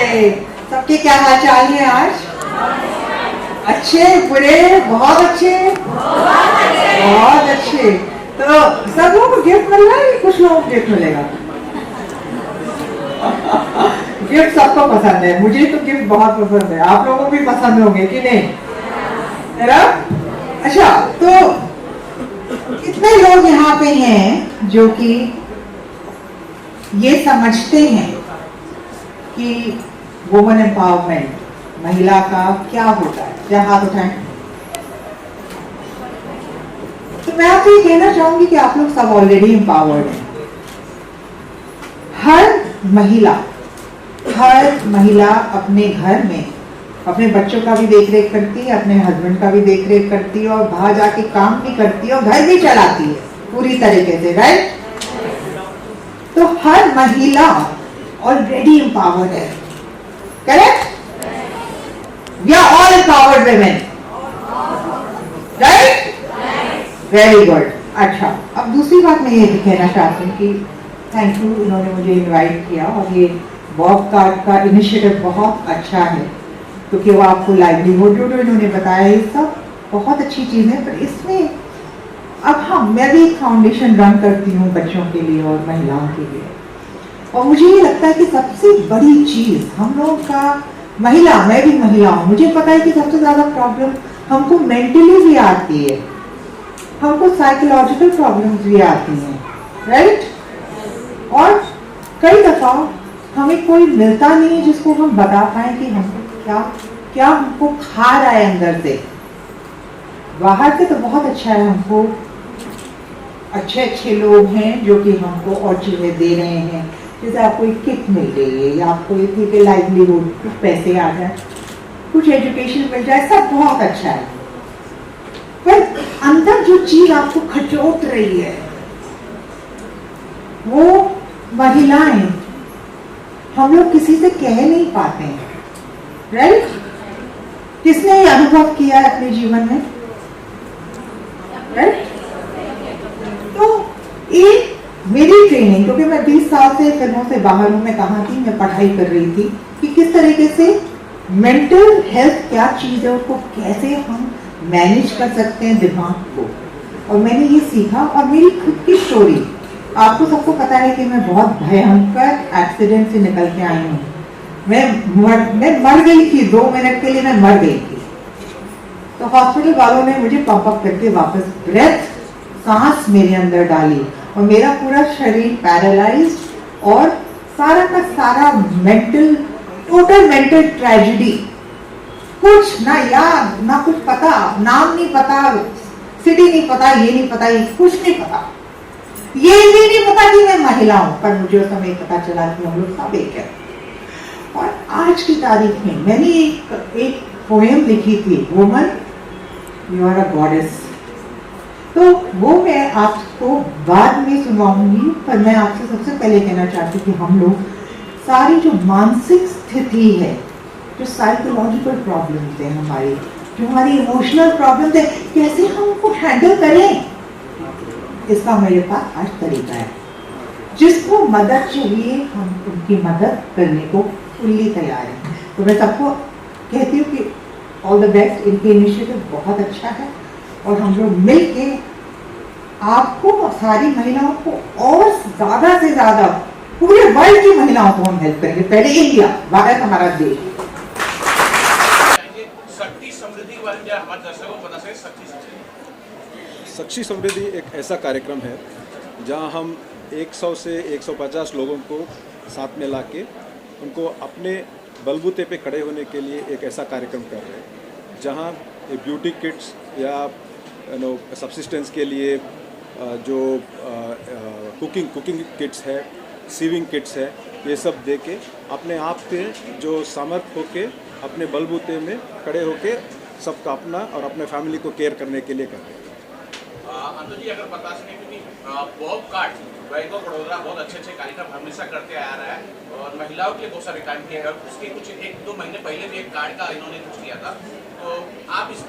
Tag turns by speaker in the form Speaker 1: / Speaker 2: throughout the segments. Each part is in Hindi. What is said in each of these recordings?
Speaker 1: सबके क्या हाल चाल है आज? अच्छे, बुरे, बहुत अच्छे, बहुत अच्छे। तो सब लोगों को गिफ्ट मिल रहा है कि कुछ लोगों को गिफ्ट मिलेगा? गिफ्ट सबको पसंद है, मुझे तो गिफ्ट बहुत पसंद है, आप लोगों को भी पसंद होंगे कि नहीं, है ना? अच्छा, तो कितने लोग यहाँ पे हैं जो कि ये समझते हैं कि वुमेन एम्पावरमेंट, महिला का क्या होता है? क्या हाथ उठाएं? तो मैं आपसे ये कहना चाहूंगी कि आप लोग सब ऑलरेडी एम्पावर्ड हैं। हर महिला अपने घर में अपने बच्चों का भी देख रेख करती है, अपने हस्बैंड का भी देख रेख करती है, और बाहर जाके काम भी करती है और घर भी चलाती है पूरी तरीके से, राइट? तो हर महिला ऑलरेडी एम्पावर्ड है, correct? We are all empowered women, right? Very good. अच्छा, अब दूसरी बात मैं ये कहना चाहती हूँ कि थैंक यू, इन्होंने मुझे इनवाइट किया और ये वॉक कार्ड का इनिशिएटिव बहुत अच्छा है, क्योंकि वो आपको लाइवलीहुड जो इन्होंने बताया ये सब बहुत अच्छी चीज़ है। पर इसमें अब मैं भी एक फाउंडेशन रन करती हूँ बच्चों के लिए और महिलाओं के लिए, और मुझे ये लगता है कि सबसे बड़ी चीज़ हम लोग का मैं भी महिला हूँ, मुझे पता है कि सबसे ज़्यादा प्रॉब्लम हमको मेंटली भी आती है, हमको साइकोलॉजिकल प्रॉब्लम्स भी आती हैं, राइट? और कई दफा हमें कोई मिलता नहीं है जिसको हम बता पाए कि हमको क्या हमको खा रहा है अंदर से। बाहर से तो बहुत अच्छा है, हमको अच्छे लोग हैं जो कि हमको और चीजें दे रहे हैं, जैसे आपको एक किट मिल गई है या आपको एक लाइवलीहुड, कुछ पैसे आ जाए, कुछ एजुकेशन मिल जाए, सब बहुत अच्छा है। पर अंदर जो चीज आपको खचोट रही है, वो महिलाएं हम लोग किसी से कह नहीं पाते हैं, राइट? किसने ये अनुभव किया है अपने जीवन में, राइट? तो ये मेरी ट्रेनिंग, क्योंकि मैं 20 साल से फिल्मों से बाहर हूँ, मैं कहाँ थी, मैं पढ़ाई कर रही थी कि किस तरीके से मेंटल हेल्थ क्या चीज है, उसको कैसे हम मैनेज कर सकते हैं दिमाग को, और मैंने ये सीखा। और मेरी खुद की स्टोरी, आपको सबको पता है कि मैं बहुत भयंकर एक्सीडेंट से निकल के आई हूँ। मैं मर गई थी, 2 मिनट के लिए मैं मर गई थी। तो हॉस्पिटल वालों ने मुझे पंप अप करके वापस सांस मेरे अंदर डाली, और मेरा पूरा शरीर पैरालाइज्ड और सारा का सारा टोटल मेंटल ट्रेजेडी, कुछ ना याद, ना कुछ पता, नाम नहीं पता, सिटी नहीं पता, ये नहीं पता, ये कुछ नहीं पता, ये भी नहीं पता कि मैं महिला हूं। पर मुझे उस समय पता चला कि हम लोग सब एक है। और आज की तारीख में मैंने एक पोएम लिखी थी, woman you are a goddess. तो वो मैं आपको बाद में सुनाऊंगी, पर मैं आपसे सबसे पहले कहना चाहती हूँ कि हम लोग सारी जो मानसिक स्थिति है, जो साइकोलॉजिकल प्रॉब्लम्स है हमारी, जो हमारी इमोशनल प्रॉब्लम्स है, कैसे हम उनको हैंडल करें, इसका मेरे पास आज तरीका है। जिसको मदद चाहिए हम उनकी मदद करने को फुल्ली तैयार हैं। तो मैं सबको कहती हूँ कि ऑल द बेस्ट, इनके इनिशिएटिव बहुत अच्छा है, और हम लोग मिलके आपको और सारी महिलाओं को और ज्यादा से ज्यादा पूरे वर्ल्ड की महिलाओं को हम हेल्प करेंगे। पहले इंडिया, भारत हमारा देश।
Speaker 2: शक्ति समृद्धि एक ऐसा कार्यक्रम है जहां हम 100 से 150 लोगों को साथ में लाके उनको अपने बलबूते पे खड़े होने के लिए एक ऐसा कार्यक्रम कर रहे हैं, जहां ब्यूटी किट्स या सब्सिस्टेंस के लिए जो कुकिंग किट्स है, सीविंग किट्स है, ये सब दे के अपने आप पे जो सामर्थ्य होके अपने बलबूते में खड़े होके सबका अपना और अपने फैमिली को केयर करने के लिए कर रहे हैं।
Speaker 3: अंतु जी, अगर बता सकें, क्योंकि walk card bank of Baroda बहुत अच्छे कार्यक्रम हमेशा करते आ रहा है, और महिलाओं के लिए बहुत सारे काम किए हैं, उसके कुछ 1-2 महीने पहले भी एक कार्ड का इन्होंने कुछ किया था, तो आप किस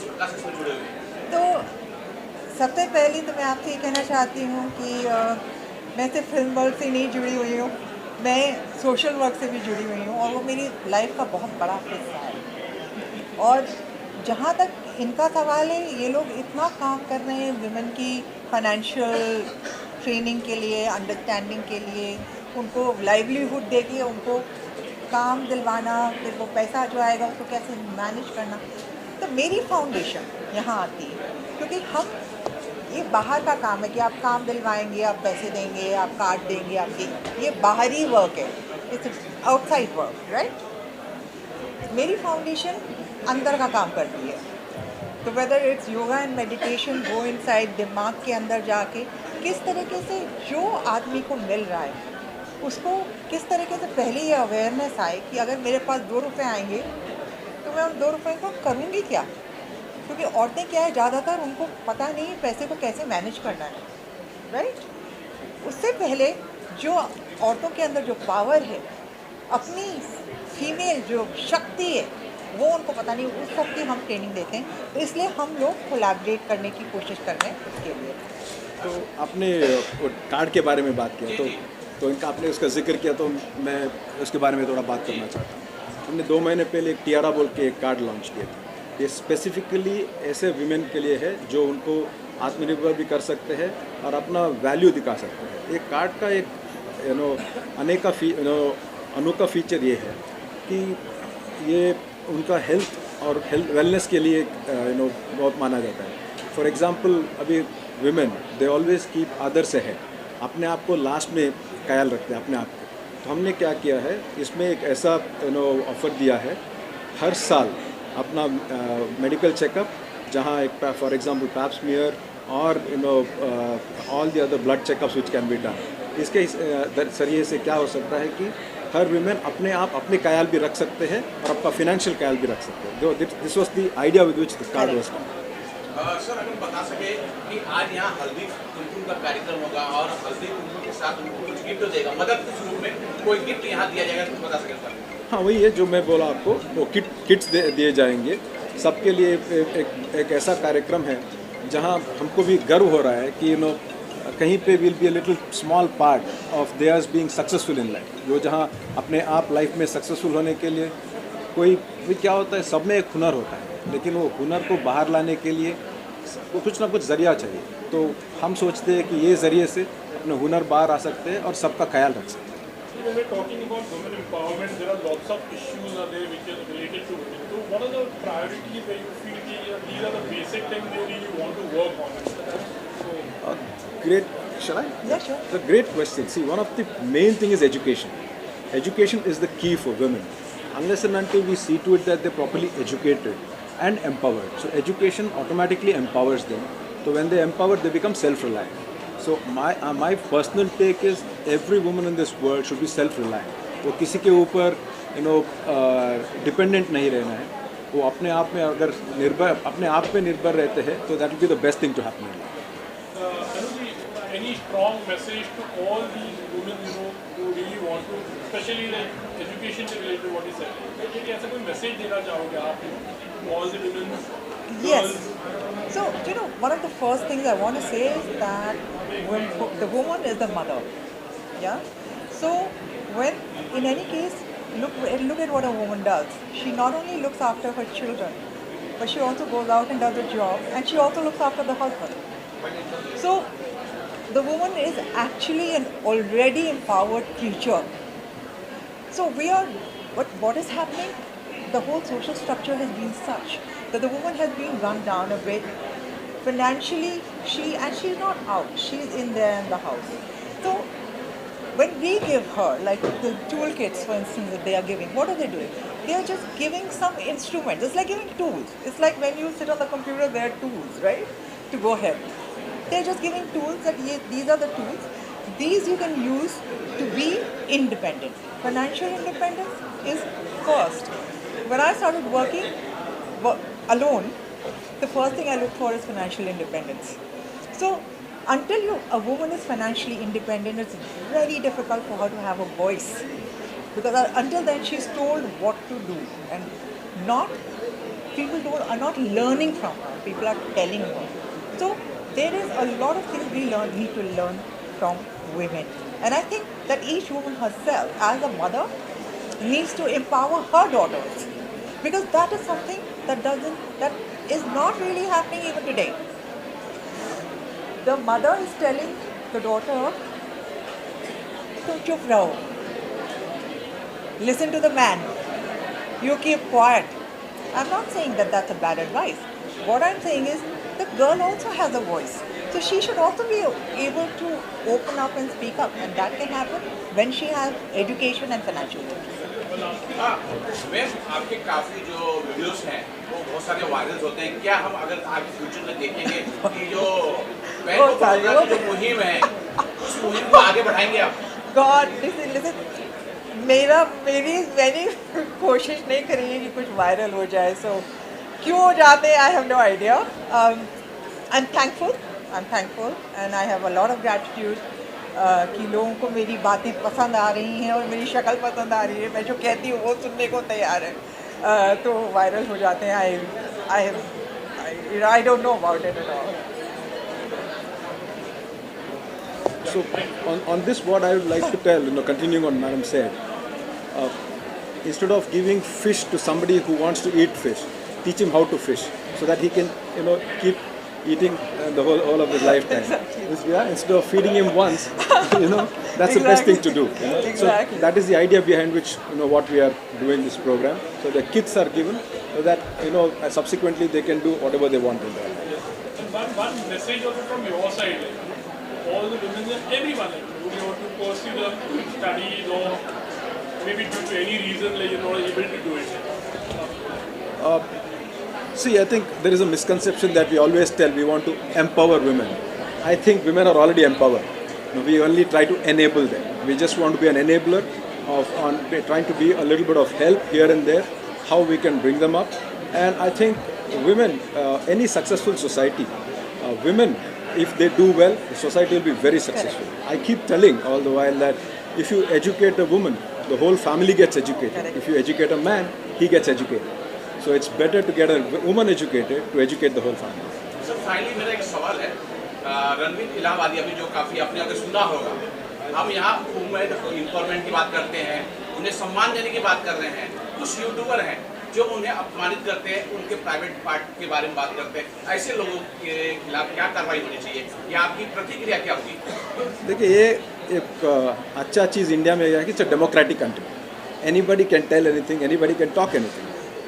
Speaker 3: प्रकार से इसमें जुड़े हुए हैं?
Speaker 1: तो सबसे पहले तो मैं आपसे ये कहना चाहती हूँ कि मैं सिर्फ फिल्म वर्ल्ड से नहीं जुड़ी हुई हूँ,
Speaker 4: मैं सोशल वर्क से भी जुड़ी हुई हूँ और वो मेरी लाइफ का बहुत बड़ा हिस्सा है। और जहाँ तक इनका सवाल है, ये लोग इतना काम कर रहे हैं विमेन की फाइनेंशियल ट्रेनिंग के लिए, अंडरस्टैंडिंग के लिए, उनको लाइवलीहुड देके उनको काम दिलवाना, फिर वो पैसा जो आएगा उसको कैसे मैनेज करना। तो मेरी फाउंडेशन यहाँ आती है, क्योंकि हम ये बाहर का काम है कि आप काम दिलवाएंगे, आप पैसे देंगे, आप कार्ड देंगे, आपकी ये बाहरी वर्क है, इट्स आउटसाइड वर्क, राइट। मेरी फाउंडेशन अंदर का काम करती है। तो whether it's yoga and meditation, go inside, दिमाग के अंदर जाके किस तरीके से जो आदमी को मिल रहा है उसको किस तरीके से पहले ये अवेयरनेस आए कि अगर मेरे पास 2 रुपये आएंगे तो मैं उन 2 रुपये को करूँगी क्या। क्योंकि औरतें क्या है, ज़्यादातर उनको पता नहीं है पैसे को कैसे मैनेज करना है, राइट। उससे पहले जो औरतों के अंदर जो पावर है, अपनी फीमेल जो शक्ति है, वो उनको पता नहीं, उस शक्ति हम ट्रेनिंग देते हैं। तो इसलिए हम लोग कोलैबोरेट करने की कोशिश कर रहे हैं उसके लिए।
Speaker 2: तो आपने कार्ड के बारे में बात किया, तो इनका आपने उसका जिक्र किया, तो मैं उसके बारे में थोड़ा बात करना चाहता हूँ। हमने 2 महीने पहले एक टियारा बोल के एक कार्ड लॉन्च किया था। ये स्पेसिफिकली ऐसे वीमेन के लिए है जो उनको आत्मनिर्भर भी कर सकते हैं और अपना वैल्यू दिखा सकते हैं। एक कार्ड का एक अनोखा फीचर ये है कि ये उनका हेल्थ और वेलनेस के लिए बहुत माना जाता है। फॉर एग्जांपल, अभी women they always keep others ahead, अपने आप को लास्ट में ख्याल रखते हैं अपने आप को। तो हमने क्या किया है, इसमें एक ऐसा ऑफ़र दिया है, हर साल अपना मेडिकल चेकअप, जहाँ एक फॉर एग्जांपल पैप स्मीयर और all the other blood checkups which can be done. इसके जरिए से क्या हो सकता है कि हर वीमेन अपने आप अपने ख्याल भी रख सकते हैं और अपना फिनेंशियल ख्याल भी रख सकते हैं। This was the idea with which the card was.
Speaker 3: Sir, अगर बता सके कि आज यहाँ हल्दी कुमकुम का कार्यक्रम होगा और हल्दी कुमकुम के साथ उनको कुछ गिफ्ट देगा, मदद के स्वरूप में कोई गिफ्ट यहाँ दिया जाएगा, तो बता सके सर।
Speaker 2: हाँ, वही है जो मैं बोला आपको, वो किट्स दिए जाएंगे सबके लिए। एक ऐसा कार्यक्रम है जहाँ हमको भी गर्व हो रहा है कि कहीं पे will be a little small part of theirs being successful in life. जो जहाँ अपने आप लाइफ में सक्सेसफुल होने के लिए कोई भी क्या होता है, सब में एक हुनर होता है, लेकिन वो हुनर को बाहर लाने के लिए वो कुछ ना कुछ ज़रिया चाहिए। तो हम सोचते हैं कि ये ज़रिए से अपने हुनर बाहर आ सकते हैं और सबका ख्याल रख सकते हैं।
Speaker 5: When we're talking about women empowerment, there are lots of issues are there which are related to women. So what are the priorities where you feel that these are the basic things where you want to work on? So,
Speaker 2: Shall I?
Speaker 4: Yeah, sure.
Speaker 2: It's a great question. See, one of the main thing is education. Education is the key for women. Unless and until we see to it that they're properly educated and empowered. So education automatically empowers them. So when they're empowered, they become self-reliant. So my personal take is every woman in this world should be self-reliant. वो किसी के ऊपर डिपेंडेंट नहीं रहना है। वो अपने आप में अगर अपने आप पे निर्भर रहते हैं तो that will be the best thing to happen in life.
Speaker 5: Anuji, any strong message to all these women, who really want to, especially like education से related what you said, लेकिन ऐसा कोई message देना चाहोगे आप to all the women?
Speaker 4: Yes. So, one of the first things I want to say is that the woman is the mother. Yeah. So, when in any case, look at what a woman does. She not only looks after her children, but she also goes out and does a job, and she also looks after the husband. So, the woman is actually an already empowered creature. So what is happening? The whole social structure has been such that the woman has been run down a bit. Financially, she's not out. She's in there in the house. So when we give her, like the toolkits, for instance, that they are giving, what are they doing? They are just giving some instruments. It's like giving tools. It's like when you sit on the computer, there are tools, right? To go ahead. They're just giving tools that these are the tools. These you can use to be independent. Financial independence is first. When I started working alone, the first thing I look for is financial independence. So until a woman is financially independent, it's very difficult for her to have a voice. Because until then she's told what to do, and people are not learning from her. People are telling her. So there is a lot of things we need to learn from women. And I think that each woman herself, as a mother, needs to empower her daughters, because that is something that is not really happening even today. The mother is telling the daughter, "तुम चुप रहो. Listen to the man. You keep quiet." I'm not saying that that's a bad advice. What I'm saying is the girl also has a voice. So she should also be able to open up and speak up. And that can happen when she has education and financial literacy.
Speaker 3: हाँ, मैम आपके काफी जो वीडियोस हैं वो बहुत सारे वायरल होते हैं। क्या हम अगर आगे फ्यूचर में देखेंगे कि जो
Speaker 4: बहुत सारे
Speaker 3: की जो मुहिम है उस मुहिम को आगे बढ़ाएंगे आप?
Speaker 4: God, listen. मैंने कोशिश नहीं करी कि कुछ वायरल हो जाए. So क्यों हो जाते हैं, I have no idea. I'm thankful and I have a lot of gratitude कि लोगों को मेरी बातें पसंद आ रही हैं और मेरी शक्ल पसंद आ रही है. मैं जो कहती हूँ वो सुनने को तैयार है. तो वायरल हो जाते हैं. I don't know about it at all.
Speaker 2: So on this, what I would like to tell, continuing on Madam said, instead of giving fish to somebody who wants to eat fish, teach him how to fish so that he can, keep eating the whole of his lifetime.
Speaker 4: Exactly.
Speaker 2: Yeah, instead of feeding him once, that's the best thing to do.
Speaker 4: Exactly.
Speaker 2: So that is the idea behind which, what we are doing this program. So the kids are given so that, subsequently they can do whatever they want in their life.
Speaker 5: And one message also from your side, all the women and everyone, who you want to pursue the studies or maybe due to any reason you're not able to do it.
Speaker 2: See, I think there is a misconception that we always tell we want to empower women. I think women are already empowered. We only try to enable them. We just want to be an enabler trying to be a little bit of help here and there, how we can bring them up. And I think women, any successful society, women, if they do well, the society will be very successful. I keep telling all the while that if you educate a woman, the whole family gets educated.
Speaker 4: Correct.
Speaker 2: If you educate a man, he gets educated. So it's better to get a woman educated to educate the whole family.
Speaker 3: Sir finally मेरा एक सवाल है, रणवीर इलाहाबादी अभी जो काफ़ी आपने अगर सुना होगा, हम यहाँ वुमेन एम्पावरमेंट की बात करते हैं, उन्हें सम्मान देने की बात कर रहे हैं. कुछ यूट्यूबर हैं जो उन्हें अपमानित करते हैं, उनके प्राइवेट पार्ट के बारे में बात करते हैं. ऐसे लोगों के खिलाफ क्या कार्रवाई होनी चाहिए या आपकी प्रतिक्रिया क्या होगी?
Speaker 2: देखिए, ये एक अच्छा चीज़ इंडिया में है कि it's a democratic country. Anybody can tell anything, anybody can talk anything.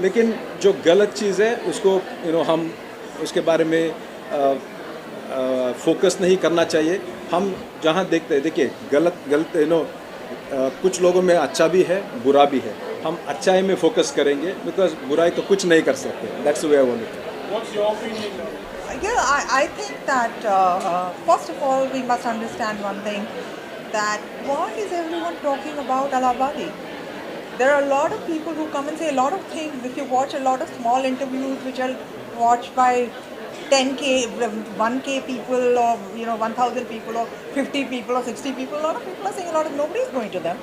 Speaker 2: लेकिन जो गलत चीज़ है उसको हम उसके बारे में फोकस नहीं करना चाहिए. हम जहाँ देखते हैं, देखिए गलत कुछ लोगों में अच्छा भी है, बुरा भी है. हम अच्छाई में फोकस करेंगे बिकॉज बुराई तो कुछ नहीं कर सकते. That's the way I want it.
Speaker 5: What's your opinion now?
Speaker 4: Yeah, I think that first of all we must understand one thing, that why is everyone talking about Allahabadi? There are a lot of people who come and say a lot of things. If you watch a lot of small interviews which are watched by 10K, 1K people or 1,000 people or 50 people or 60 people, a lot of people are saying a lot of nobody is going to them.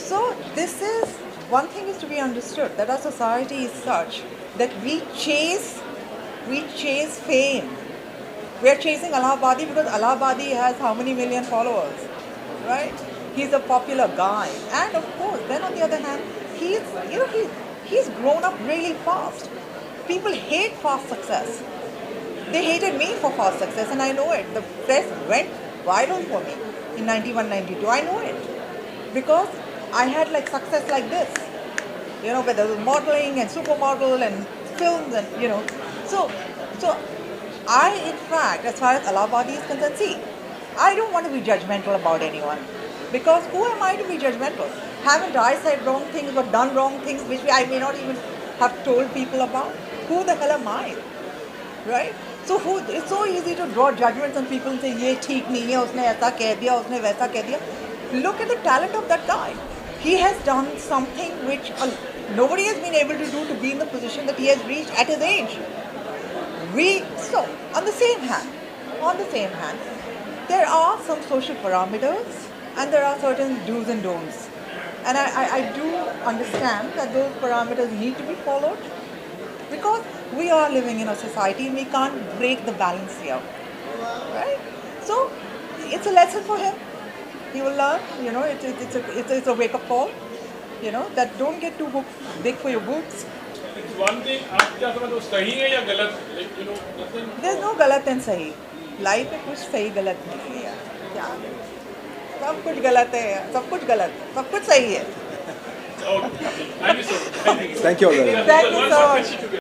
Speaker 4: So this is one thing is to be understood, that our society is such that we chase fame. We are chasing Allahabadi because Allahabadi has how many million followers, right? He's a popular guy, and of course, then on the other hand, he's grown up really fast. People hate fast success. They hated me for fast success, and I know it. The press went viral for me in 91, 92. I know it because I had success like this. Where there was modeling and supermodel and films and So I, in fact, as far as Allahabadi is concerned, see, I don't want to be judgmental about anyone. Because who am I to be judgmental? Haven't I said wrong things or done wrong things which I may not even have told people about? Who the hell am I? Right? So it's so easy to draw judgments on people and say, ye theek nahi hai, usne aisa keh diya, usne waisa keh diya. Look at the talent of that guy. He has done something which nobody has been able to do to be in the position that he has reached at his age. So, on the same hand, there are some social parameters and there are certain do's and don'ts. And I do understand that those parameters need to be followed because we are living in a society and we can't break the balance here. Right? So, it's a lesson for him. he will learn. You know, it's a wake up call. You know, that don't get too big for your boots.
Speaker 5: One thing, आप क्या समझते हो सही है या गलत? Like, you know, nothing.
Speaker 4: There's no गलत and सही. लाइफ में कुछ सही गलत नहीं है यार. क्या? सब कुछ गलत है यार. सब कुछ गलत. सब कुछ सही है.
Speaker 5: Okay. Thank you so much.
Speaker 2: Thank you all very much.
Speaker 4: Thank you so much.